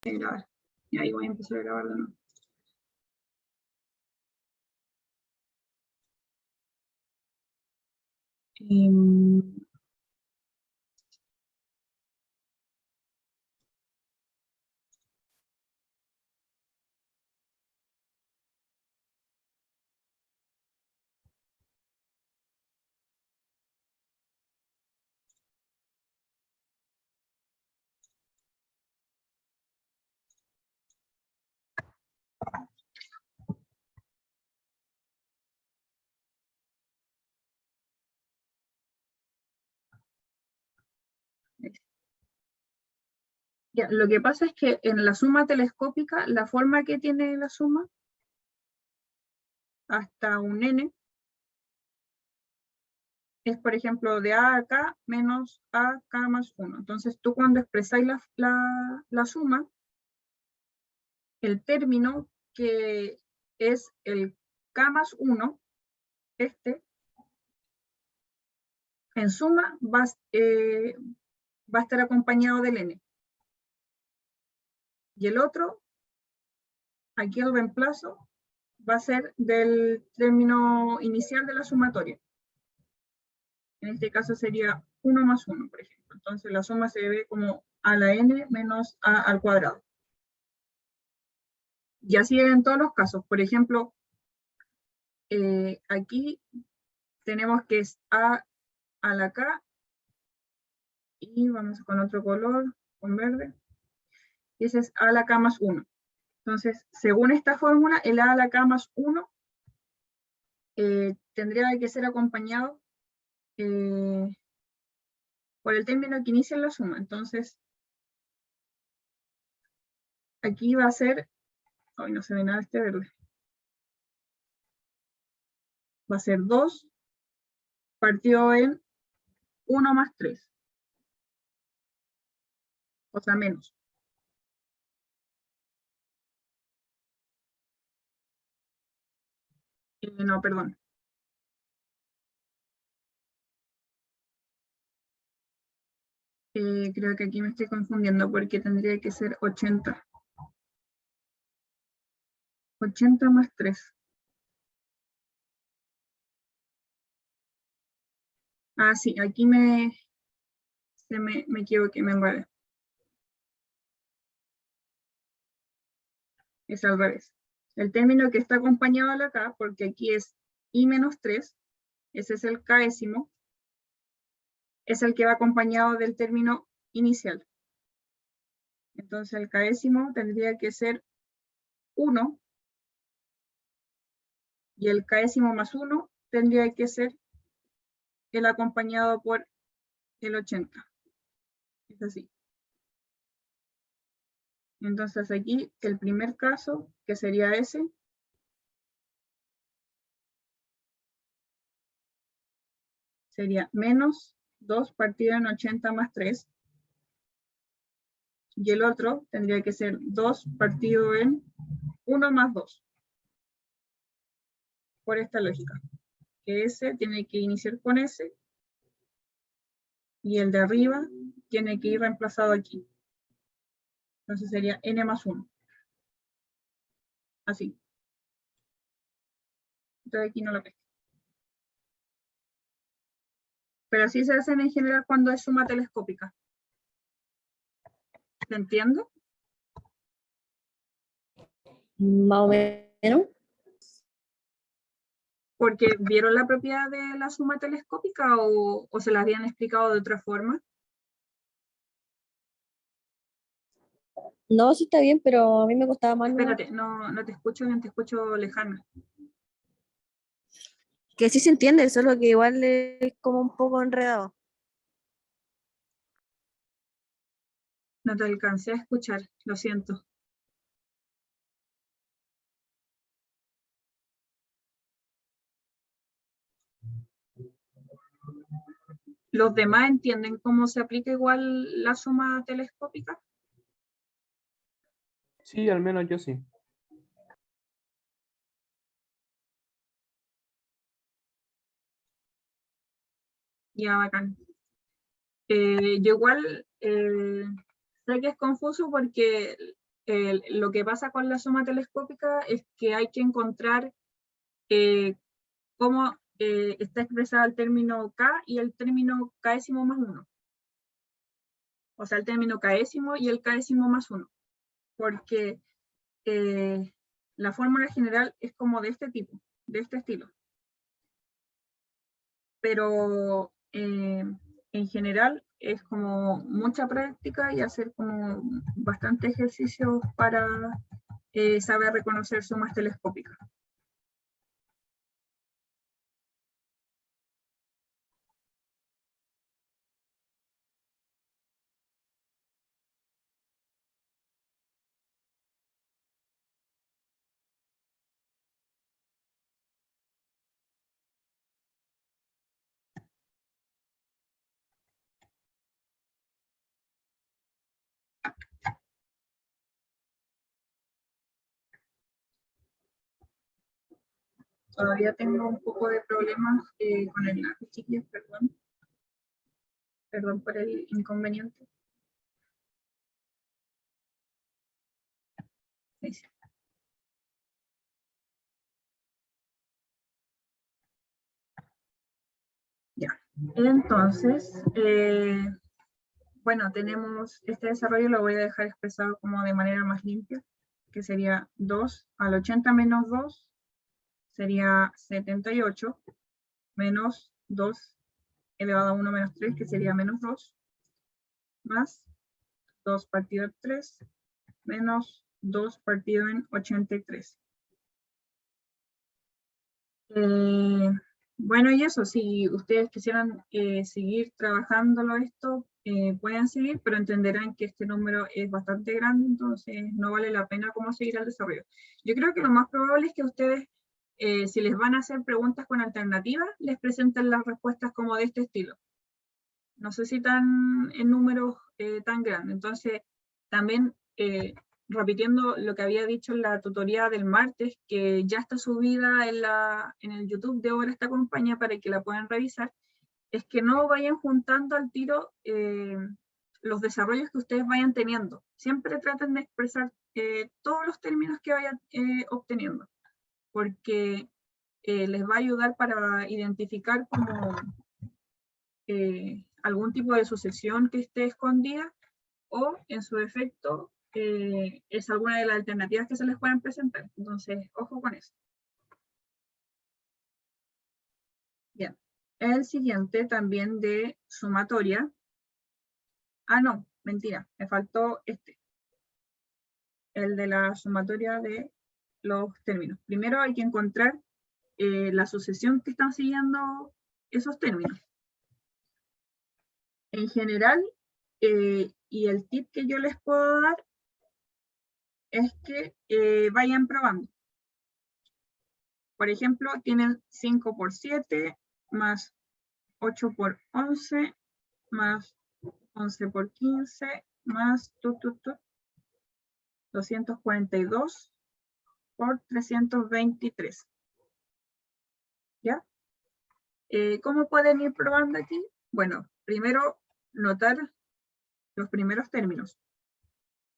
grabar. Y ahí voy a empezar a grabar de nuevo. Ya, lo que pasa es que en la suma telescópica, la forma que tiene la suma, hasta un n, es por ejemplo de a k menos a k más 1. Entonces tú cuando expresáis la suma, el término que es el k más 1, en suma va a estar acompañado del n. Y el otro, aquí el reemplazo, va a ser del término inicial de la sumatoria. En este caso sería 1 más 1, por ejemplo. Entonces la suma se ve como a la n menos a al cuadrado. Y así en todos los casos. Por ejemplo, aquí tenemos que es a la k, y vamos con otro color, con verde, y ese es a la k más 1. Entonces, según esta fórmula, el a la k más 1 tendría que ser acompañado por el término que inicia la suma. Entonces, aquí va a ser, hoy no se ve nada este verde, va a ser 2 partido en 1 más 3, o sea, menos. No, perdón. Creo que aquí me estoy confundiendo porque tendría que ser 80. 80 más 3. Ah, sí, aquí me equivoqué, me embarré. Es al revés. El término que está acompañado de acá, porque aquí es i menos 3, ese es el késimo, es el que va acompañado del término inicial. Entonces el késimo tendría que ser 1, y el késimo más 1 tendría que ser el acompañado por el 80. Es así. Entonces aquí el primer caso, que sería ese, sería menos 2 partido en 80 más 3. Y el otro tendría que ser 2 partido en 1 más 2. Por esta lógica. Que ese tiene que iniciar con ese, y el de arriba tiene que ir reemplazado aquí. Entonces sería n más 1. Así. Entonces aquí no lo pesco. Pero así se hacen en general cuando es suma telescópica. ¿Se entiende? Más o menos. Porque ¿vieron la propiedad de la suma telescópica o se la habían explicado de otra forma? No, sí está bien, pero a mí me costaba más. Espérate, no te escucho bien, te escucho lejana. Que sí se entiende, solo que igual es como un poco enredado. No te alcancé a escuchar, lo siento. ¿Los demás entienden cómo se aplica igual la suma telescópica? Sí, al menos yo sí. Ya, bacán. Yo igual sé que es confuso porque lo que pasa con la suma telescópica es que hay que encontrar cómo está expresado el término K y el término késimo más 1. O sea, el término késimo y el késimo más 1. Porque la fórmula general es como de este tipo, de este estilo. Pero en general es como mucha práctica y hacer como bastante ejercicio para saber reconocer sumas telescópicas. Todavía tengo un poco de problemas con el lápiz, chiquillos, perdón. Perdón por el inconveniente. Ahí sí. Ya. Entonces, bueno, tenemos este desarrollo, lo voy a dejar expresado como de manera más limpia, que sería 2 al 80 menos 2, sería 78, menos 2 elevado a 1 menos 3, que sería menos 2, más 2 partido en 3, menos 2 partido en 83. Bueno, y eso, si ustedes quisieran seguir trabajándolo esto, pueden seguir, pero entenderán que este número es bastante grande, entonces no vale la pena como seguir el desarrollo. Yo creo que lo más probable es que ustedes, si les van a hacer preguntas con alternativas, les presenten las respuestas como de este estilo. No sé si tan en números tan grandes. Entonces, también repitiendo lo que había dicho en la tutoría del martes, que ya está subida en el YouTube de Ahora esta compañía para que la puedan revisar, es que no vayan juntando al tiro los desarrollos que ustedes vayan teniendo. Siempre traten de expresar todos los términos que vayan obteniendo, porque les va a ayudar para identificar como algún tipo de sucesión que esté escondida, o en su defecto es alguna de las alternativas que se les pueden presentar. Entonces, ojo con eso. Bien, el siguiente también de sumatoria. Ah, no, mentira, me faltó este. El de la sumatoria de los términos. Primero hay que encontrar la sucesión que están siguiendo esos términos. En general, y el tip que yo les puedo dar es que vayan probando. Por ejemplo, tienen 5 por 7, más 8 por 11, más 11 por 15, más 242 por 323. ¿Ya? ¿Cómo pueden ir probando aquí? Bueno, primero notar los primeros términos,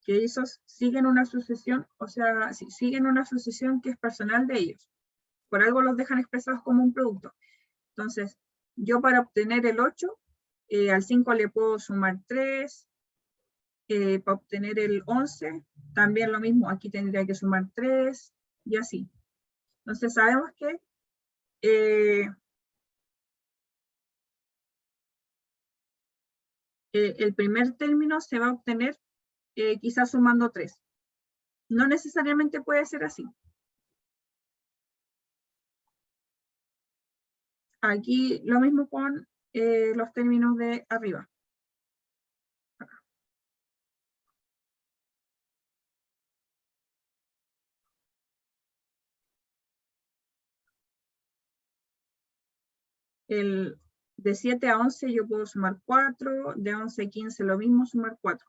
que esos siguen una sucesión, o sea, siguen una sucesión que es personal de ellos. Por algo los dejan expresados como un producto. Entonces, yo para obtener el 8, al 5 le puedo sumar 3, para obtener el 11, también lo mismo, aquí tendría que sumar 3, y así. Entonces sabemos que el primer término se va a obtener quizás sumando 3. No necesariamente puede ser así. Aquí lo mismo con los términos de arriba. De 7 a 11 yo puedo sumar 4, de 11 a 15 lo mismo, sumar 4.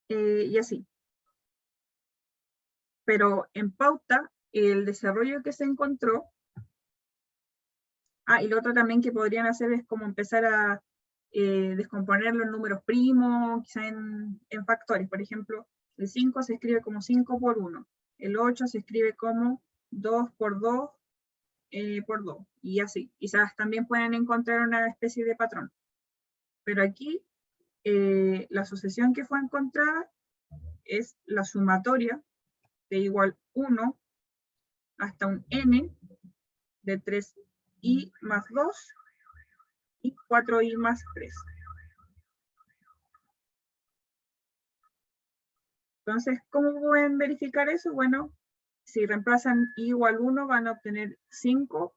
Y así. Pero en pauta, el desarrollo que se encontró, y lo otro también que podrían hacer es como empezar a descomponerlo en números primos, quizá en factores. Por ejemplo, el 5 se escribe como 5 por 1. El 8 se escribe como 2 por 2 por 2. Y así. Quizás también pueden encontrar una especie de patrón. Pero aquí, la sucesión que fue encontrada es la sumatoria de igual 1 hasta un n de 3i más 2 y 4i más 3. Entonces, ¿cómo pueden verificar eso? Bueno, si reemplazan i igual 1 van a obtener 5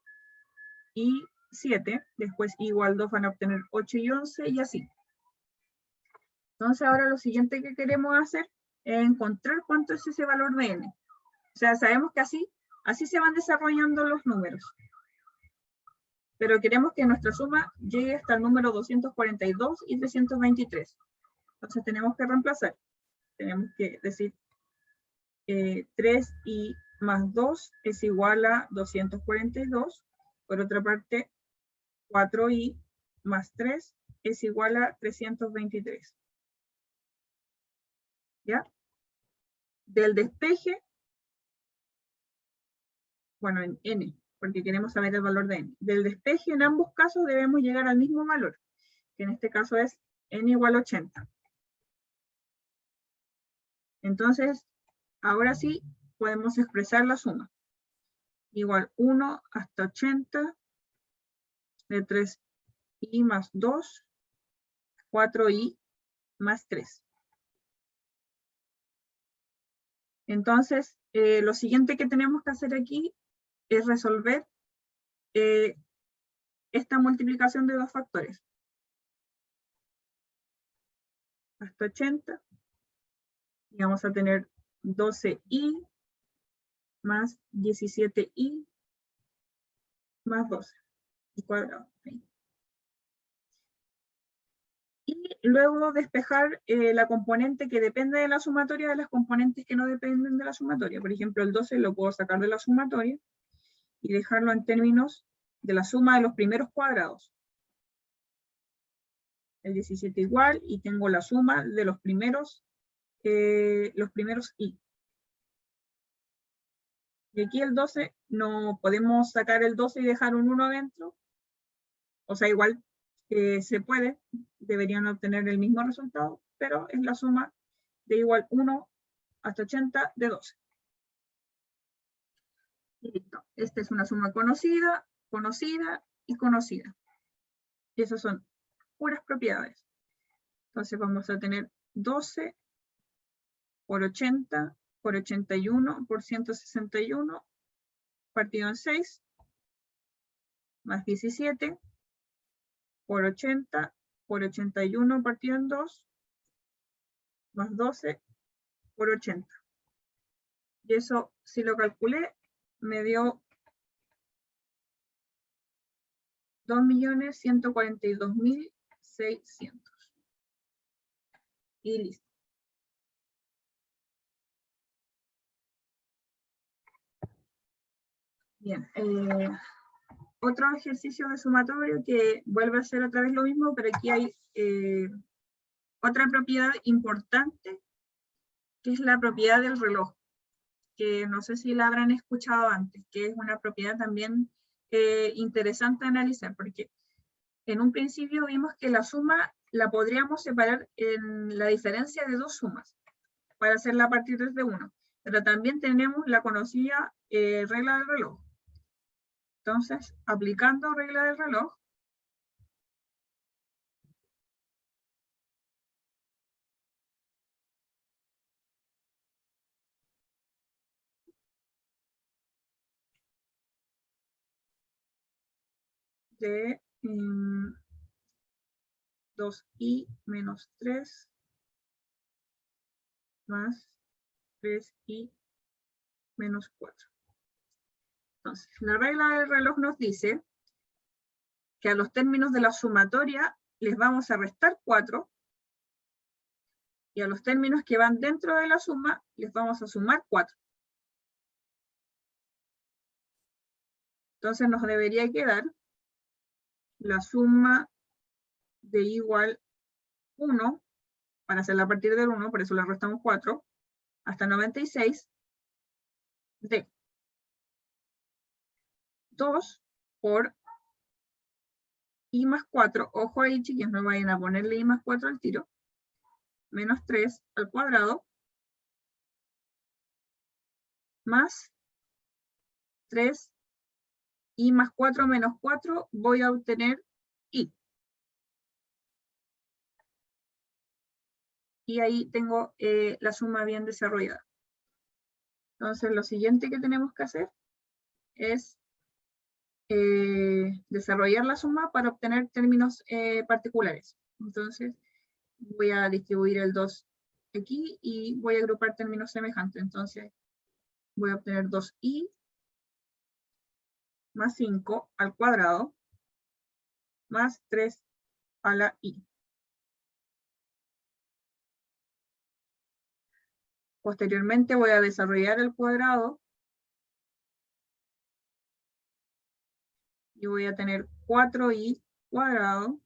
y 7, después i igual 2 van a obtener 8 y 11 y así. Entonces ahora lo siguiente que queremos hacer es encontrar cuánto es ese valor de n. O sea, sabemos que así se van desarrollando los números. Pero queremos que nuestra suma llegue hasta el número 242 y 323. Entonces tenemos que reemplazar. Tenemos que decir 3i más 2 es igual a 242. Por otra parte, 4i más 3 es igual a 323. ¿Ya? Del despeje, bueno, en n, porque queremos saber el valor de n. Del despeje, en ambos casos debemos llegar al mismo valor, que en este caso es n igual a 80. Entonces, ahora sí podemos expresar la suma. Igual 1 hasta 80 de 3i más 2, 4i más 3. Entonces, lo siguiente que tenemos que hacer aquí es resolver esta multiplicación de dos factores. Hasta 80. Y vamos a tener 12i más 17i más 12 y cuadrado. Y luego despejar la componente que depende de la sumatoria de las componentes que no dependen de la sumatoria. Por ejemplo, el 12 lo puedo sacar de la sumatoria y dejarlo en términos de la suma de los primeros cuadrados. El 17 igual, y tengo la suma de los primeros i. Y aquí el 12, no podemos sacar el 12 y dejar un 1 adentro. O sea, igual se puede, deberían obtener el mismo resultado, pero es la suma de igual 1 hasta 80 de 12. Y listo. Esta es una suma conocida, conocida y conocida. Y esas son puras propiedades. Entonces vamos a tener 12 por 80 por 81 por 161 partido en 6 más 17 por 80 por 81 partido en 2 más 12 por 80. Y eso, si lo calculé, me dio 2.142.600. Y listo. Bien. Otro ejercicio de sumatorio que vuelve a ser otra vez lo mismo, pero aquí hay otra propiedad importante, que es la propiedad del reloj, que no sé si la habrán escuchado antes, que es una propiedad también interesante analizar, porque en un principio vimos que la suma la podríamos separar en la diferencia de dos sumas, para hacerla a partir de 1, pero también tenemos la conocida regla del reloj. Entonces, aplicando regla del reloj, de 2i menos 3 más 3i menos 4. Entonces, la regla del reloj nos dice que a los términos de la sumatoria les vamos a restar 4 y a los términos que van dentro de la suma les vamos a sumar 4. Entonces nos debería quedar la suma de i igual 1, para hacerla a partir del 1, por eso le restamos 4, hasta 96, de 2 por i más 4, ojo ahí chiquillos, no vayan a ponerle i más 4 al tiro, menos 3 al cuadrado, más 3, i más 4 menos 4, voy a obtener i. Y ahí tengo la suma bien desarrollada. Entonces, lo siguiente que tenemos que hacer es desarrollar la suma para obtener términos particulares. Entonces, voy a distribuir el 2 aquí y voy a agrupar términos semejantes. Entonces, voy a obtener 2i más 5 al cuadrado más 3 a la i. Posteriormente voy a desarrollar el cuadrado y voy a tener 4i cuadrado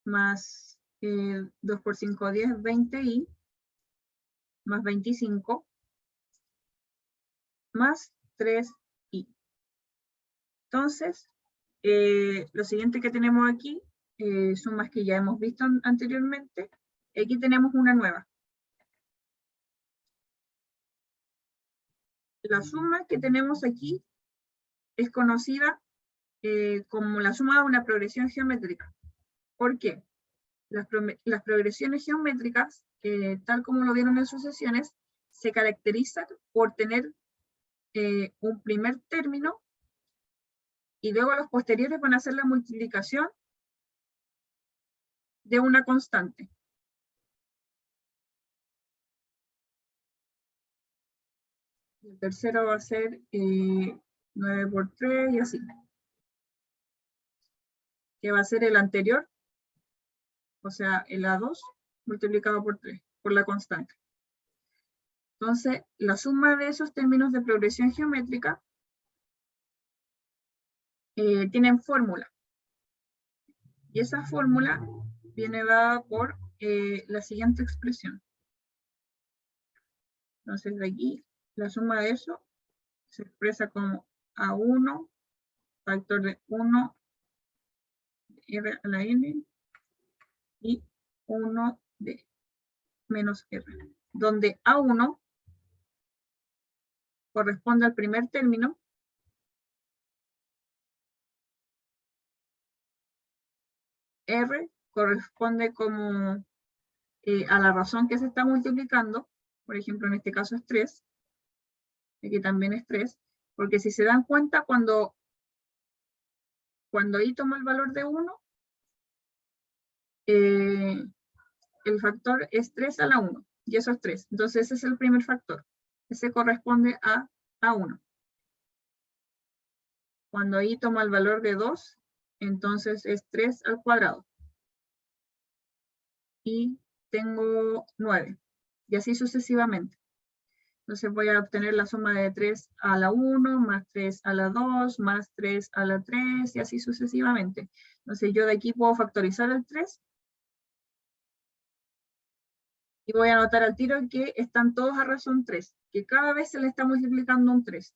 más 2 por 5, 10, 20i, más 25, más 3i. Entonces, lo siguiente que tenemos aquí, sumas que ya hemos visto anteriormente. Aquí tenemos una nueva. La suma que tenemos aquí es conocida como la suma de una progresión geométrica. ¿Por qué? Las progresiones geométricas, tal como lo vieron en sus sesiones, se caracterizan por tener un primer término y luego los posteriores van a ser la multiplicación de una constante. El tercero va a ser 9 por 3 y así. Que va a ser el anterior, o sea, el A2 multiplicado por 3, por la constante. Entonces, la suma de esos términos de progresión geométrica tienen fórmula. Y esa fórmula viene dada por la siguiente expresión. Entonces, de aquí, la suma de eso se expresa como A1, factor de 1, R a la N, y 1 de menos R, donde A1 corresponde al primer término, R corresponde como a la razón que se está multiplicando, por ejemplo en este caso es 3, aquí también es 3, porque si se dan cuenta cuando i toma el valor de 1, el factor es 3 a la 1, y eso es 3, entonces ese es el primer factor, ese corresponde a A1. Cuando i toma el valor de 2, entonces es 3 al cuadrado. Y tengo 9. Y así sucesivamente. Entonces voy a obtener la suma de 3 a la 1, más 3 a la 2, más 3 a la 3, y así sucesivamente. Entonces yo de aquí puedo factorizar el 3. Y voy a anotar al tiro que están todos a razón 3. Que cada vez se le está multiplicando un 3.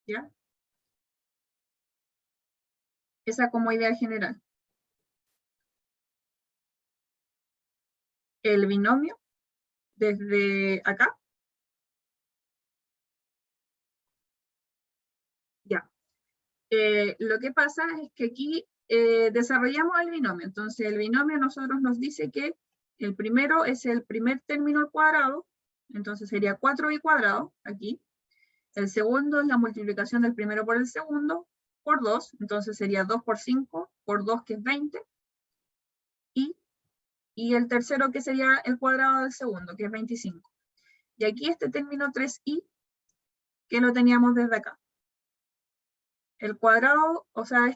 ¿Ya? Esa como idea general. El binomio, desde acá. Ya. Lo que pasa es que aquí desarrollamos el binomio. Entonces el binomio a nosotros nos dice que el primero es el primer término al cuadrado, entonces sería 4i cuadrado aquí. El segundo es la multiplicación del primero por el segundo, por 2, entonces sería 2 por 5, por 2 que es 20. Y el tercero que sería el cuadrado del segundo, que es 25. Y aquí este término 3i, que lo teníamos desde acá. El cuadrado, o sea,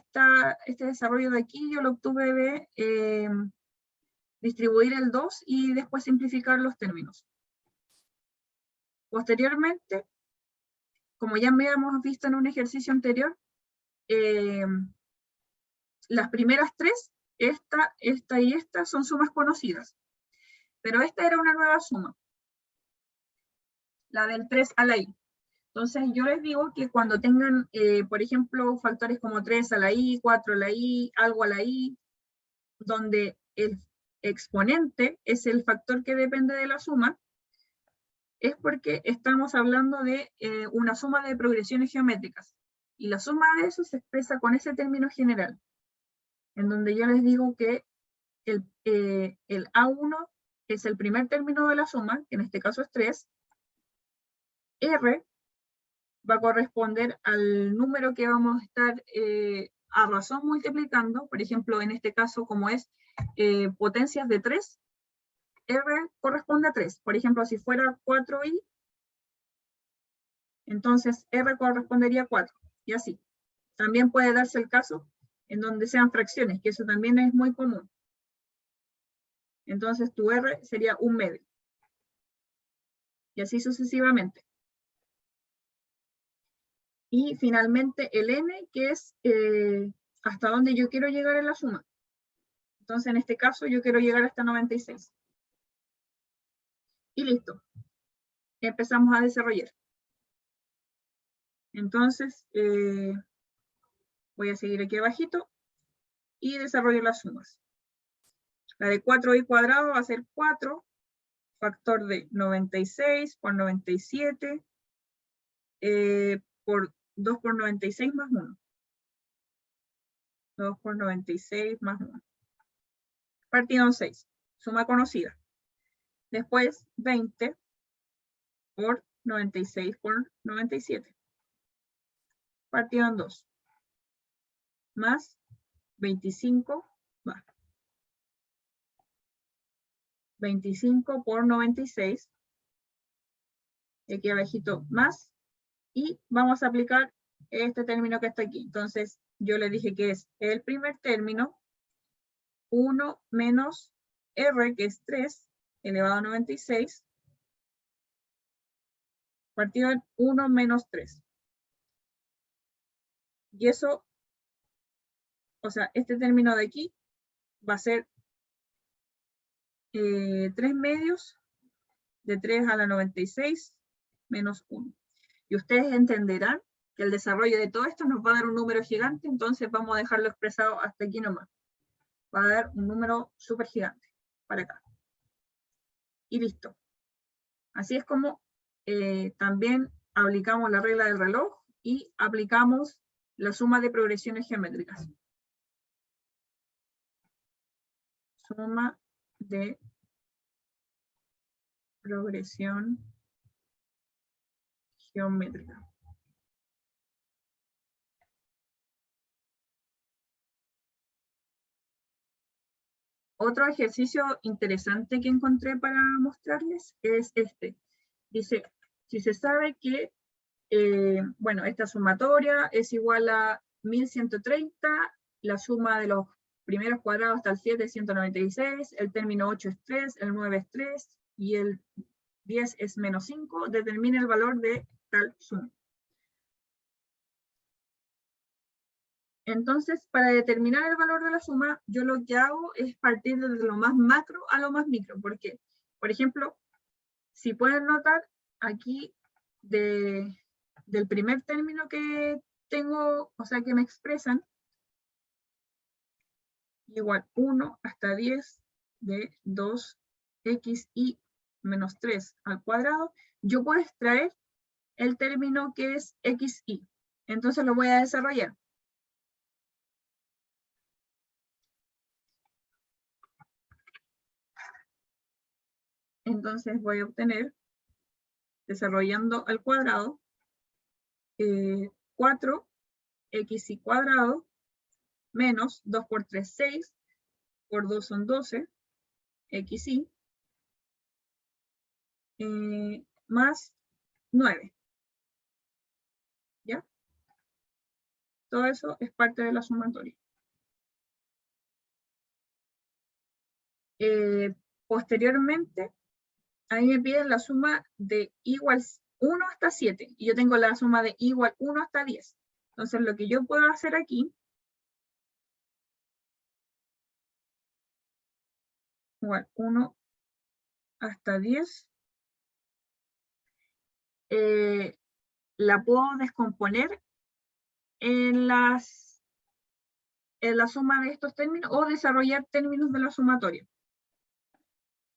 este desarrollo de aquí yo lo obtuve de distribuir el 2 y después simplificar los términos. Posteriormente, como ya habíamos visto en un ejercicio anterior, las primeras 3 esta y esta son sumas conocidas. Pero esta era una nueva suma, la del 3 a la i. Entonces yo les digo que cuando tengan, por ejemplo, factores como 3 a la i, 4 a la i, algo a la i, donde el exponente es el factor que depende de la suma, es porque estamos hablando de una suma de progresiones geométricas. Y la suma de eso se expresa con ese término general, en donde yo les digo que el A1 es el primer término de la suma, que en este caso es 3. R va a corresponder al número que vamos a estar a razón multiplicando. Por ejemplo, en este caso, como es potencias de 3, R corresponde a 3. Por ejemplo, si fuera 4i, entonces R correspondería a 4, y así. También puede darse el caso en donde sean fracciones, que eso también es muy común. Entonces tu R sería 1/2. Y así sucesivamente. Y finalmente el n, que es hasta donde yo quiero llegar en la suma. Entonces en este caso yo quiero llegar hasta 96. Y listo. Empezamos a desarrollar. Entonces voy a seguir aquí abajito y desarrollo las sumas. La de 4i cuadrado va a ser 4, factor de 96 por 97, por 2 por 96 más 1. 2 por 96 más 1. Partido en 6, suma conocida. Después 20 por 96 por 97. Partido en 2. Más 25 más. 25 por 96. Y aquí abajito más. Y vamos a aplicar este término que está aquí. Entonces yo le dije que es el primer término, 1 menos r, que es 3 elevado a 96, partido en 1 menos 3. Y eso, o sea, este término de aquí va a ser 3 medios de 3 a la 96 menos 1. Y ustedes entenderán que el desarrollo de todo esto nos va a dar un número gigante, entonces vamos a dejarlo expresado hasta aquí nomás. Va a dar un número súper gigante para acá. Y listo. Así es como también aplicamos la regla del reloj y aplicamos la suma de progresiones geométricas. Suma de progresión geométrica. Otro ejercicio interesante que encontré para mostrarles es este. Dice, si se sabe que, bueno, esta sumatoria es igual a 1130, la suma de los primeros cuadrados hasta el 7 es 196, el término 8 es 3, el 9 es 3 y el 10 es menos 5, determina el valor de tal suma. Entonces, para determinar el valor de la suma, yo lo que hago es partir desde lo más macro a lo más micro. Porque, por ejemplo, si pueden notar aquí del primer término que tengo, o sea, que me expresan, igual 1 hasta 10 de 2xi menos 3 al cuadrado, yo puedo extraer el término que es xi. Entonces lo voy a desarrollar. Entonces voy a obtener, desarrollando al cuadrado, 4xi cuadrado menos 2 por 3, 6, por 2 son 12, xi, más 9. ¿Ya? Todo eso es parte de la sumatoria. Posteriormente, a mí me piden la suma de igual 1 hasta 7, y yo tengo la suma de igual 1 hasta 10. Entonces, lo que yo puedo hacer aquí igual 1 hasta 10. La puedo descomponer en la suma de estos términos o desarrollar términos de la sumatoria.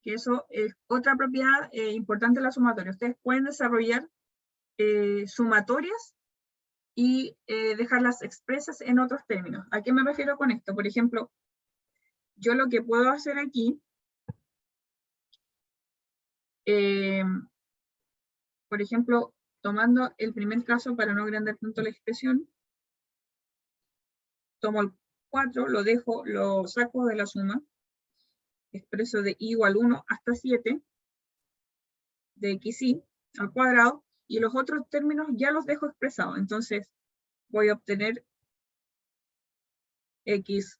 Que eso es otra propiedad importante de la sumatoria. Ustedes pueden desarrollar sumatorias y dejarlas expresas en otros términos. ¿A qué me refiero con esto? Por ejemplo, yo lo que puedo hacer aquí, por ejemplo, tomando el primer caso para no agrandar tanto la expresión, tomo el 4, lo saco de la suma, expreso de i igual 1 hasta 7 de xi al cuadrado, y los otros términos ya los dejo expresados. Entonces voy a obtener x8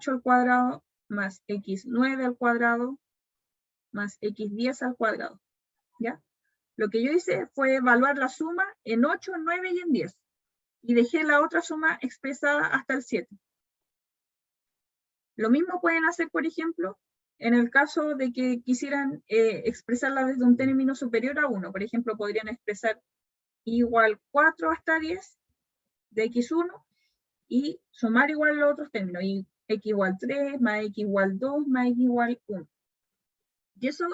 al cuadrado más x9 al cuadrado más x10 al cuadrado. ¿Ya? Lo que yo hice fue evaluar la suma en 8, 9 y en 10. Y dejé la otra suma expresada hasta el 7. Lo mismo pueden hacer, por ejemplo, en el caso de que quisieran expresarla desde un término superior a 1. Por ejemplo, podrían expresar igual 4 hasta 10 de x1 y sumar igual los otros términos. Y x igual 3, más x igual 2, más x igual 1. Y eso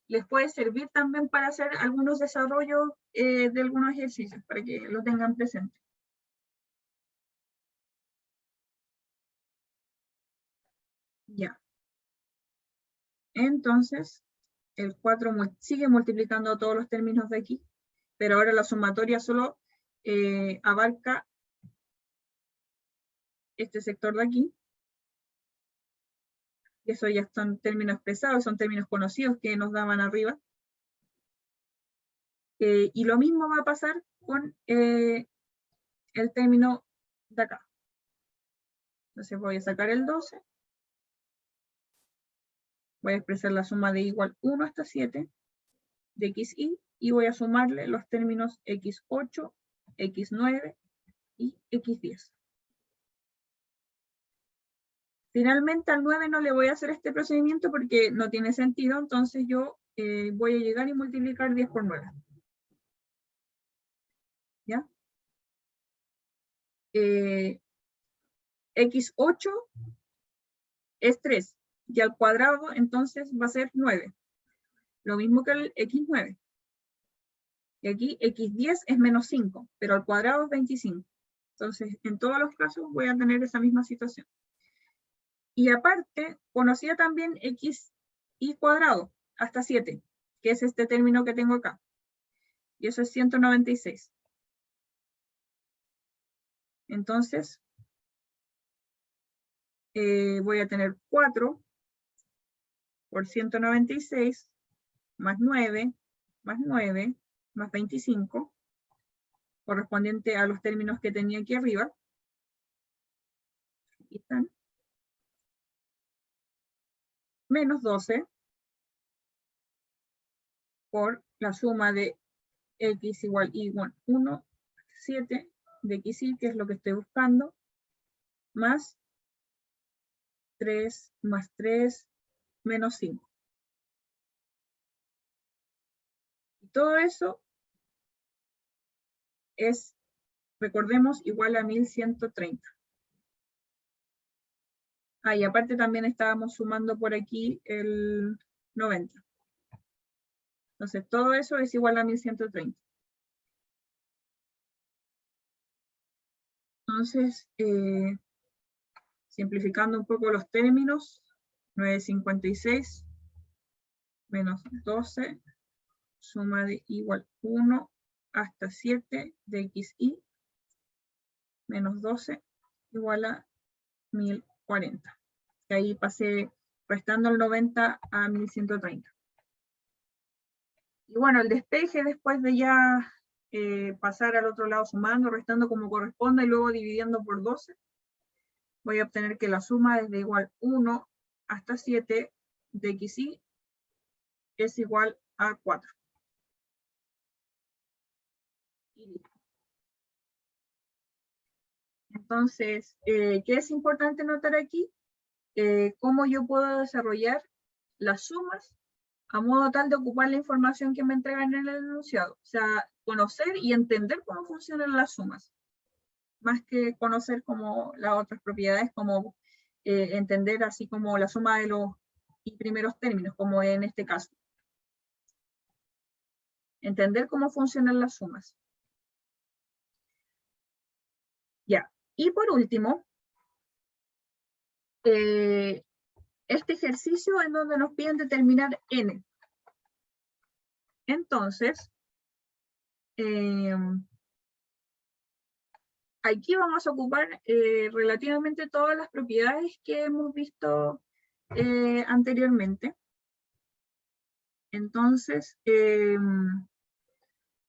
les puede servir también para hacer algunos desarrollos de algunos ejercicios, para que lo tengan presente. Ya. Entonces, el 4 sigue multiplicando todos los términos de aquí, pero ahora la sumatoria solo abarca este sector de aquí. Y eso ya son términos expresados, son términos conocidos que nos daban arriba. Y lo mismo va a pasar con el término de acá. Entonces voy a sacar el 12. Voy a expresar la suma de igual 1 hasta 7 de xi y voy a sumarle los términos x8, x9 y x10. Finalmente al 9 no le voy a hacer este procedimiento porque no tiene sentido, entonces yo voy a llegar y multiplicar 10 por 9. ¿Ya? X8 es 3 y al cuadrado entonces va a ser 9. Lo mismo que el x9. Y aquí x10 es menos 5, pero al cuadrado es 25. Entonces, en todos los casos voy a tener esa misma situación. Y aparte, conocía también xi cuadrado hasta 7, que es este término que tengo acá. Y eso es 196. Entonces, voy a tener 4 por 196 más 9 más 9 más 25, correspondiente a los términos que tenía aquí arriba. Aquí están. Menos 12 por la suma de x igual igual 1, 7 de xi, que es lo que estoy buscando, más 3 más 3 menos 5. Y todo eso es, recordemos, igual a 1130. Ah, y aparte también estábamos sumando por aquí el 90. Entonces todo eso es igual a 1130. Entonces, simplificando un poco los términos, 956 menos 12, suma de igual 1 hasta 7 de xi, menos 12, igual a 1040. Y ahí pasé restando el 90 a 1130. Y bueno, el despeje después de ya pasar al otro lado sumando, restando como corresponda y luego dividiendo por 12, voy a obtener que la suma desde igual 1 hasta 7 de xi es igual a 4. Y listo. Entonces, ¿qué es importante notar aquí? cómo yo puedo desarrollar las sumas a modo tal de ocupar la información que me entregan en el enunciado. O sea, conocer y entender cómo funcionan las sumas, más que conocer como las otras propiedades, como entender así como la suma de los primeros términos, como en este caso. Entender cómo funcionan las sumas. Ya, y por último, este ejercicio en donde nos piden determinar n. Entonces, aquí vamos a ocupar relativamente todas las propiedades que hemos visto anteriormente. Entonces,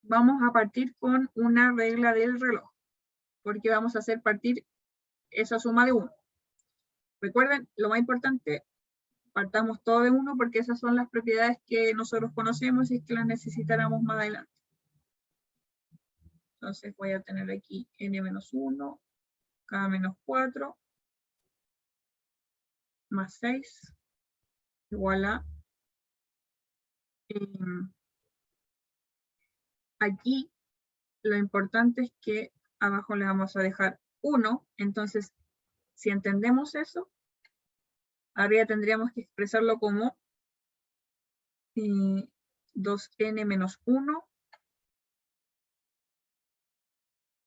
vamos a partir con una regla del reloj, porque vamos a hacer partir esa suma de 1. Recuerden, lo más importante, partamos todo de 1 porque esas son las propiedades que nosotros conocemos y que las necesitáramos más adelante. Entonces voy a tener aquí n-1, k-4, más 6, igual a... aquí lo importante es que abajo le vamos a dejar 1, entonces si entendemos eso, arriba tendríamos que expresarlo como 2n menos 1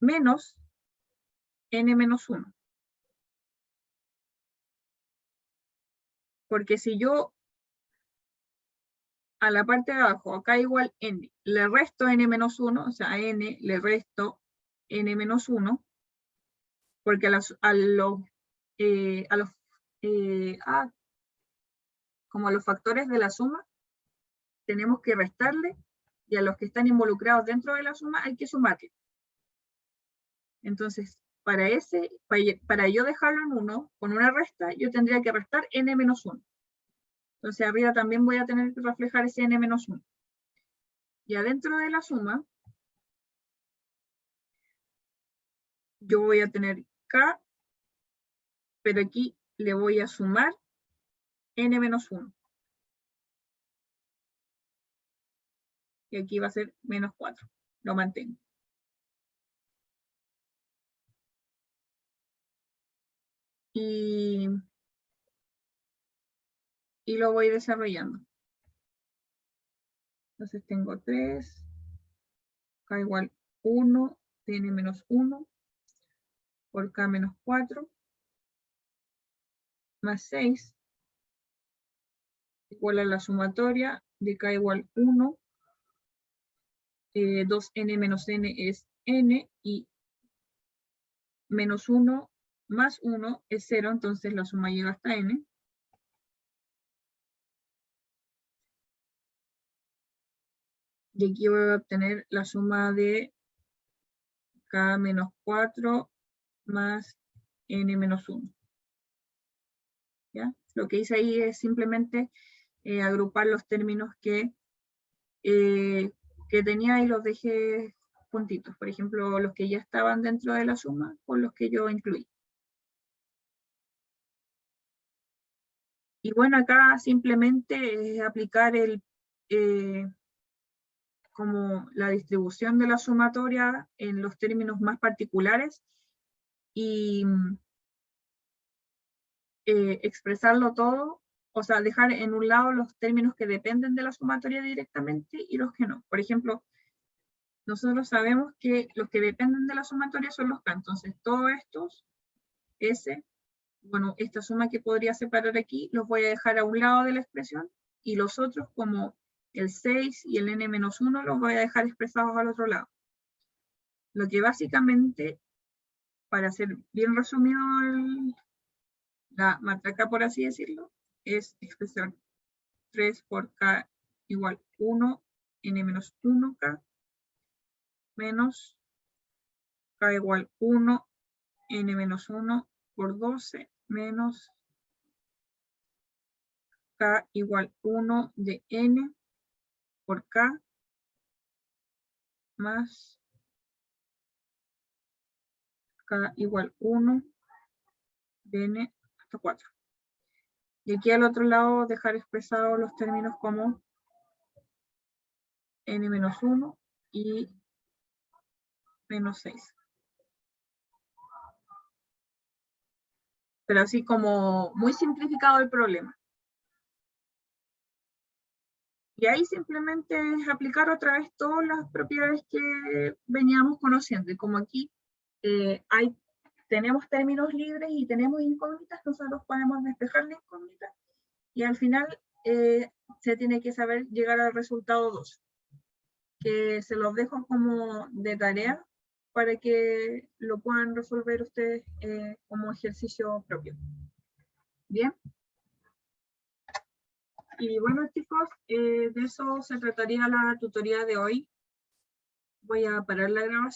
menos n menos 1. Porque si yo a la parte de abajo, acá igual n, le resto n menos 1, o sea, a n le resto n menos 1, porque como a los factores de la suma, tenemos que restarle, y a los que están involucrados dentro de la suma hay que sumarle. Entonces, para yo dejarlo en 1, con una resta, yo tendría que restar n menos 1. Entonces, arriba también voy a tener que reflejar ese n menos 1. Y adentro de la suma, yo voy a tener k, pero aquí le voy a sumar n menos 1. Y aquí va a ser menos 4. Lo mantengo. Y lo voy desarrollando. Entonces tengo 3, k igual 1, n menos 1, por k menos 4, más 6, igual a la sumatoria de k igual 1, 2n menos n es n, y menos 1 más 1 es 0, entonces la suma llega hasta n. Y aquí voy a obtener la suma de k menos 4 más n menos 1. ¿Ya? Lo que hice ahí es simplemente agrupar los términos que tenía y los dejé juntitos. Por ejemplo, los que ya estaban dentro de la suma con los que yo incluí. Y bueno, acá simplemente es aplicar como la distribución de la sumatoria en los términos más particulares y expresarlo todo, o sea, dejar en un lado los términos que dependen de la sumatoria directamente y los que no. Por ejemplo, nosotros sabemos que los que dependen de la sumatoria son los k, entonces todos estos, bueno, esta suma que podría separar aquí, los voy a dejar a un lado de la expresión, y los otros, como el 6 y el n-1, los voy a dejar expresados al otro lado. Lo que básicamente, para hacer bien resumido la matraca, por así decirlo, es expresar 3 por k igual 1, n-1k, menos k igual 1, n-1 por 12, menos k igual 1 de n por k, más k igual 1 de n hasta 4. Y aquí al otro lado dejar expresados los términos como n-1 y menos 6. Pero así como muy simplificado el problema. Y ahí simplemente es aplicar otra vez todas las propiedades que veníamos conociendo. Y como aquí tenemos términos libres y tenemos incógnitas, nosotros podemos despejar la incógnita y al final se tiene que saber llegar al resultado 2, que se los dejo como de tarea para que lo puedan resolver ustedes como ejercicio propio. Bien. Y bueno, chicos, de eso se trataría la tutoría de hoy. Voy a parar la grabación.